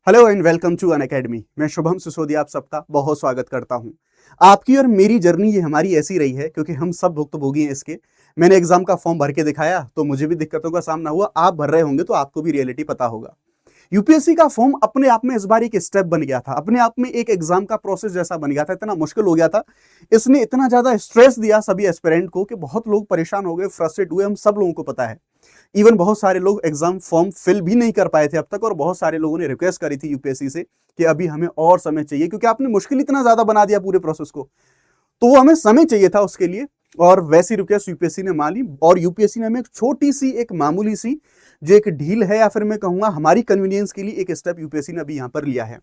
Hello and welcome to Unacademy. मैं शुभम सिसोदिया आप सबका बहुत स्वागत करता हूं। आपकी और मेरी जर्नी ये हमारी ऐसी रही है क्योंकि हम सब भुक्तभोगी हैं इसके। मैंने एग्जाम का फॉर्म भर के दिखाया तो मुझे भी दिक्कतों का सामना हुआ, आप भर रहे होंगे तो आपको भी रियलिटी पता होगा। यूपीएससी का फॉर्म अपने आप में इस बार एक स्टेप बन गया था, अपने आप में एक एग्जाम का प्रोसेस जैसा बन गया था, इतना मुश्किल हो गया था। इसने इतना ज्यादा स्ट्रेस दिया सभी एस्पिरेंट को कि बहुत लोग परेशान हो गए, फ्रस्ट्रेट हुए, हम सब लोगों को पता है। इवन बहुत सारे लोग एग्जाम फॉर्म फिल भी नहीं कर पाए थे अब तक, और बहुत सारे लोगों ने रिक्वेस्ट करी थी यूपीएससी से कि अभी हमें और समय चाहिए क्योंकि आपने मुश्किल इतना ज्यादा बना दिया पूरे प्रोसेस को, तो वो हमें समय चाहिए था उसके लिए। और वैसी रिक्वेस्ट यूपीएससी ने मान ली और यूपीएससी ने हमें एक छोटी सी, एक मामूली सी जो एक ढील है या फिर मैं कहूंगा हमारी कन्वीनियंस के लिए एक स्टेप यूपीएससी ने अभी यहां पर लिया है।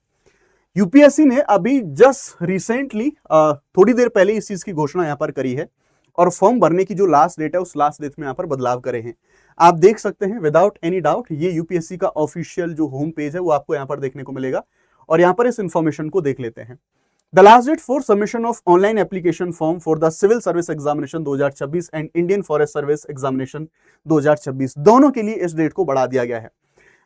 यूपीएससी ने अभी जस्ट रिसेंटली थोड़ी देर पहले इस चीज की घोषणा यहां पर करी है और फॉर्म भरने की जो लास्ट डेट है उस लास्ट डेट में यहां पर बदलाव करे हैं। आप देख सकते हैं विदाउट एनी डाउट, ये यूपीएससी का ऑफिशियल जो होम पेज है वो आपको यहां पर देखने को मिलेगा और यहां पर इस इंफॉर्मेशन को देख लेते हैं। The last date for submission of online application form for the civil service examination 2026 and Indian forest service examination 2026 दोनों के लिए इस डेट को बढ़ा दिया गया है।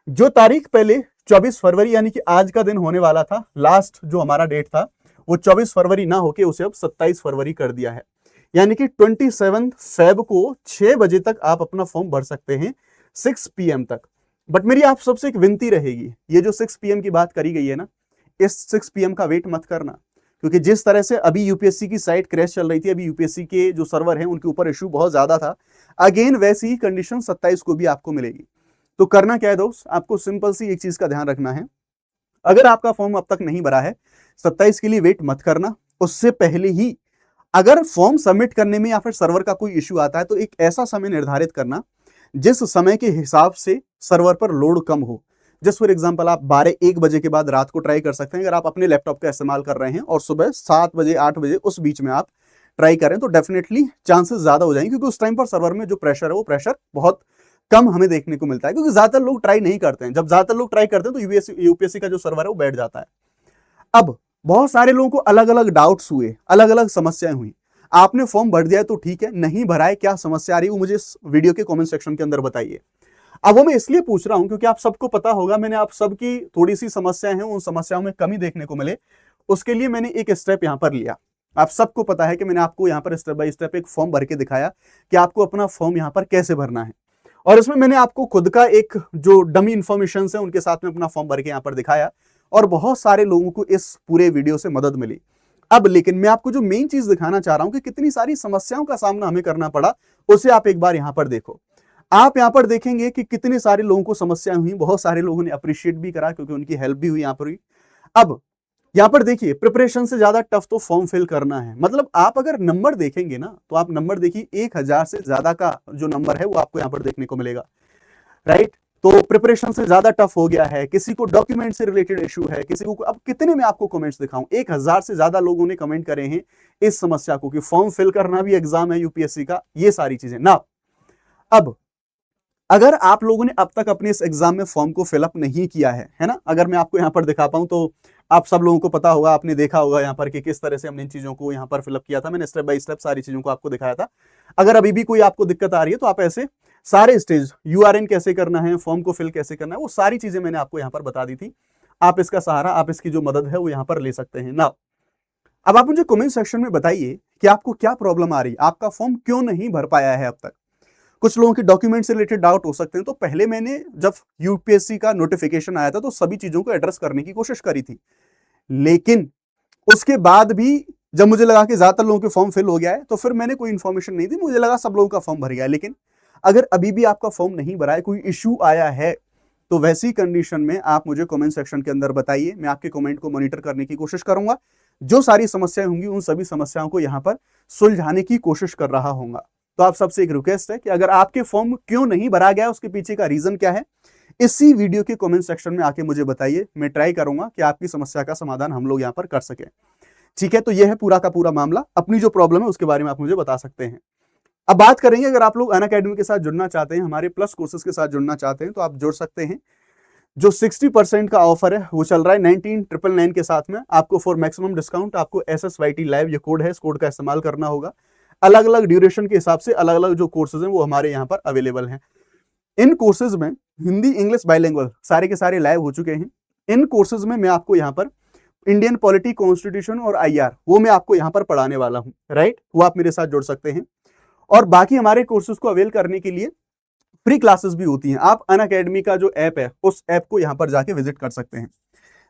जो तारीख पहले 24 फरवरी यानी कि आज का दिन होने वाला था, लास्ट जो हमारा डेट था वो 24 फरवरी ना होके उसे अब 27 फरवरी कर दिया है। यानी कि 27 फेब को 6 बजे तक आप अपना फॉर्म भर सकते हैं, 6 PM तक। बट मेरी आप सबसे एक विनती रहेगी, ये जो 6 PM की बात करी गई है ना, इस 6 PM का वेट मत करना, क्योंकि जिस तरह से अभी यूपीएससी की साइट क्रैश चल रही थी, अभी यूपीएससी के जो सर्वर हैं उनके ऊपर इशू बहुत ज्यादा था, अगेन वैसी ही कंडीशन 27 को भी आपको मिलेगी। तो करना क्या है दोस्त, आपको सिंपल सी एक चीज का ध्यान रखना है। अगर आपका फॉर्म अब तक नहीं भरा है, 27 के लिए वेट मत करना। उससे पहले ही अगर फॉर्म सबमिट करने में या फिर सर्वर का कोई इश्यू आता है तो एक ऐसा समय निर्धारित करना जिस समय के हिसाब से सर्वर पर लोड कम हो। जस्ट फॉर एग्जांपल आप 12-1 बजे के बाद रात को ट्राई कर सकते हैं। अगर आप अपने लैपटॉप का इस्तेमाल कर रहे हैं और सुबह 7 बजे 8 बजे उस बीच में आप ट्राई करें तो डेफिनेटली चांसेस ज्यादा हो जाएंगे, क्योंकि उस टाइम पर सर्वर में जो प्रेशर है वो प्रेशर बहुत कम हमें देखने को मिलता है, क्योंकि ज्यादातर लोग ट्राई नहीं करते हैं। जब ज्यादातर लोग ट्राई करते हैं तो यूपीएससी का जो सर्वर है वो बैठ जाता है। अब बहुत सारे लोगों को अलग अलग डाउट्स हुए, अलग अलग समस्याएं हुई। आपने फॉर्म भर दिया है तो ठीक है, नहीं भरा है, क्या समस्या आ रही है वो मुझे इस वीडियो के कमेंट सेक्शन के अंदर बताइए। अब वो मैं इसलिए पूछ रहा हूं क्योंकि आप सबको पता होगा, मैंने आप सबकी थोड़ी सी समस्याएं हैं, उन समस्याओं में कमी देखने को मिले, उसके लिए मैंने एक स्टेप यहां पर लिया। आप सबको पता है कि मैंने आपको यहां पर स्टेप बाय स्टेप एक फॉर्म भर के दिखाया कि आपको अपना फॉर्म यहां पर कैसे भरना है, और इसमें मैंने आपको खुद का एक जो डमी इंफॉर्मेशन है उनके साथ में अपना फॉर्म भर के यहां पर दिखाया और बहुत सारे लोगों को इस पूरे वीडियो से मदद मिली। अब लेकिन मैं आपको जो मेन चीज दिखाना चाह रहा हूं कि कितनी सारी समस्याओं का सामना हमें करना पड़ा, उसे आप एक बार यहां पर देखो। आप यहां पर देखेंगे कि कितने सारे लोगों को समस्याएं हुई, बहुत सारे लोगों ने अप्रिशिएट भी करा क्योंकि उनकी हेल्प भी हुई यहां पर हुई। अब यहां पर देखिए, प्रिपरेशन से ज्यादा टफ तो फॉर्म फिल करना है। मतलब आप अगर नंबर देखेंगे ना तो आप नंबर देखिए, 1000 से ज्यादा का जो नंबर है वो आपको यहां पर देखने को मिलेगा, राइट। तो प्रिपरेशन से ज्यादा टफ हो गया है, किसी को डॉक्यूमेंट से रिलेटेड इशू है, किसी को, अब कितने में आपको कमेंट्स दिखाऊं, 1000 से ज्यादा लोगों ने कमेंट करे हैं इस समस्या को कि फॉर्म फिल करना भी एग्जाम है यूपीएससी का, ये सारी चीजें ना। अब अगर आप लोगों ने अब तक अपने इस एग्जाम में फॉर्म को फिलअप नहीं किया है ना, अगर मैं आपको यहाँ पर दिखा पाऊं तो आप सब लोगों को पता होगा, आपने देखा होगा यहाँ पर कि किस तरह से हमने इन चीजों को यहाँ पर फिलअप किया था। मैंने स्टेप बाय स्टेप सारी चीजों को आपको दिखाया था। अगर अभी भी कोई आपको दिक्कत आ रही है तो आप ऐसे सारे स्टेज, यूआरएन कैसे करना है, फॉर्म को फिल कैसे करना है, वो सारी चीजें मैंने आपको यहाँ पर बता दी थी। आप इसका सहारा, आप इसकी जो मदद है वो यहाँ पर ले सकते हैं ना। अब आप मुझे कमेंट सेक्शन में बताइए कि आपको क्या प्रॉब्लम आ रही है, आपका फॉर्म क्यों नहीं भर पाया है अब तक। कुछ लोगों के डॉक्यूमेंट से रिलेटेड डाउट हो सकते हैं, तो पहले मैंने जब यूपीएससी का नोटिफिकेशन आया था तो सभी चीजों को एड्रेस करने की कोशिश करी थी, लेकिन उसके बाद भी जब मुझे लगा कि ज्यादातर लोगों के फॉर्म फिल हो गया है तो फिर मैंने कोई इन्फॉर्मेशन नहीं दी, मुझे लगा सब लोगों का फॉर्म भर गया है। लेकिन अगर अभी भी आपका फॉर्म नहीं भरा है, कोई इश्यू आया है, तो वैसी कंडीशन में आप मुझे कमेंट सेक्शन के अंदर बताइए, मैं आपके कमेंट को मॉनिटर करने की कोशिश करूंगा। जो सारी समस्याएं होंगी उन सभी समस्याओं को यहां पर सुलझाने की कोशिश कर रहा हूंगा। तो आप सबसे एक रिक्वेस्ट है कि अगर आपके फॉर्म क्यों नहीं भरा गया, उसके पीछे का रीजन क्या है, इसी वीडियो के कमेंट सेक्शन में आके मुझे बताइए। मैं ट्राई करूंगा कि आपकी समस्या का समाधान हम लोग यहां पर कर सकें। ठीक है, तो यह है पूरा का पूरा मामला। अपनी जो प्रॉब्लम है उसके बारे में आप मुझे बता सकते हैं। अब बात करेंगे, अगर आप लोग अनअकैडमी के साथ जुड़ना चाहते हैं, हमारे प्लस कोर्सेज के साथ जुड़ना चाहते हैं, तो आप जुड़ सकते हैं। जो 60% का ऑफर है वो चल रहा है 19,999 के साथ में। आपको फॉर मैक्सिमम डिस्काउंट आपको SSYT लाइव ये कोड है, इस कोड का इस्तेमाल करना होगा। अलग अलग ड्यूरेशन के हिसाब से अलग अलग जो कोर्सेज हैं वो हमारे यहाँ पर अवेलेबल हैं। इन कोर्सेज में हिंदी इंग्लिश बाइलिंगुअल सारे के सारे लाइव हो चुके हैं। इन कोर्सेज में मैं आपको यहाँ पर इंडियन पॉलिटी, कॉन्स्टिट्यूशन और आईआर वो मैं आपको यहाँ पर पढ़ाने वाला हूँ, राइट। वो आप मेरे साथ जुड़ सकते हैं। और बाकी हमारे कोर्सेज को अवेल करने के लिए फ्री क्लासेस भी होती हैं। आप अनअकैडमी का जो ऐप है उस ऐप को यहाँ पर जाके विजिट कर सकते हैं।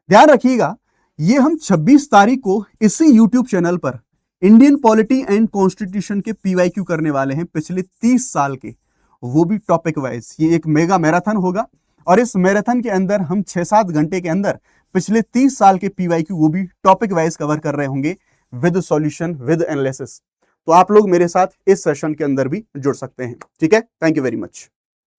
ध्यान रखिएगा, ये हम 26 तारीख को इसी यूट्यूब चैनल पर इंडियन पॉलिटी एंड कॉन्स्टिट्यूशन के पीवाईक्यू करने वाले हैं, पिछले 30 साल के, वो भी टॉपिक वाइज। ये एक मेगा मैराथन होगा और इस मैराथन के अंदर हम 6-7 घंटे के अंदर पिछले 30 साल के पीवाईक्यू वो भी टॉपिक वाइज कवर कर रहे होंगे, विद सॉल्यूशन, विद एनालिसिस। तो आप लोग मेरे साथ इस सेशन के अंदर भी जुड़ सकते हैं, ठीक है। Thank you very much.